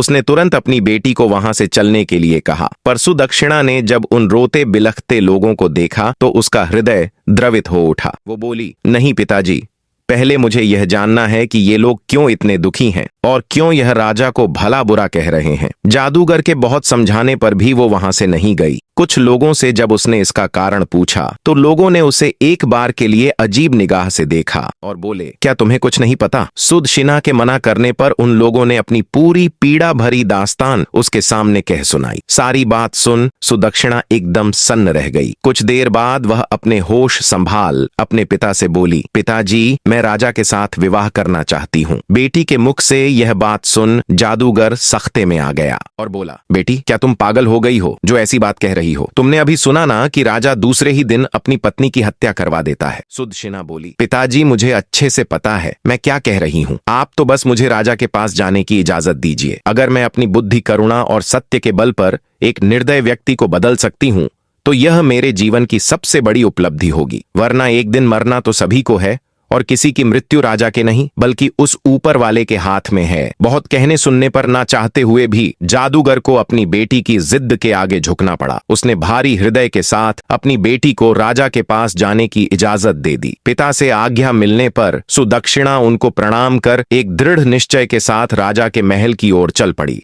उसने तुरंत अपनी बेटी को वहां से चलने के लिए कहा, पर सुदक्षिणा ने जब उन रोते बिलखते लोगों को देखा तो उसका हृदय द्रवित हो उठा। वो बोली, नहीं पिताजी, पहले मुझे यह जानना है कि ये लोग क्यों इतने दुखी हैं और क्यों यह राजा को भला बुरा कह रहे हैं। जादूगर के बहुत समझाने पर भी वो वहां से नहीं गई। कुछ लोगों से जब उसने इसका कारण पूछा तो लोगों ने उसे एक बार के लिए अजीब निगाह से देखा और बोले, क्या तुम्हें कुछ नहीं पता? सुदक्षिणा के मना करने पर उन लोगों ने अपनी पूरी पीड़ा भरी दास्तान उसके सामने कह सुनाई। सारी बात सुन सुदक्षिणा एकदम सन्न रह गई। कुछ देर बाद वह अपने होश संभाल अपने पिता से बोली, पिताजी, मैं राजा के साथ विवाह करना चाहती हूँ। बेटी के मुख से यह बात सुन जादूगर सख्ते में आ गया और बोला, बेटी, क्या तुम पागल हो गई हो जो ऐसी बात कह रही हो? तुमने अभी सुना ना कि राजा दूसरे ही दिन अपनी पत्नी की हत्या करवा देता है। सुदक्षिणा बोली, पिताजी, मुझे अच्छे से पता है मैं क्या कह रही हूँ। आप तो बस मुझे राजा के पास जाने की इजाजत दीजिए। अगर मैं अपनी बुद्धि, करुणा और सत्य के बल पर एक निर्दय व्यक्ति को बदल सकती हूँ तो यह मेरे जीवन की सबसे बड़ी उपलब्धि होगी। वरना एक दिन मरना तो सभी को है और किसी की मृत्यु राजा के नहीं बल्कि उस ऊपर वाले के हाथ में है। बहुत कहने सुनने पर ना चाहते हुए भी जादूगर को अपनी बेटी की जिद के आगे झुकना पड़ा। उसने भारी हृदय के साथ अपनी बेटी को राजा के पास जाने की इजाजत दे दी। पिता से आज्ञा मिलने पर सुदक्षिणा उनको प्रणाम कर एक दृढ़ निश्चय के साथ राजा के महल की ओर चल पड़ी।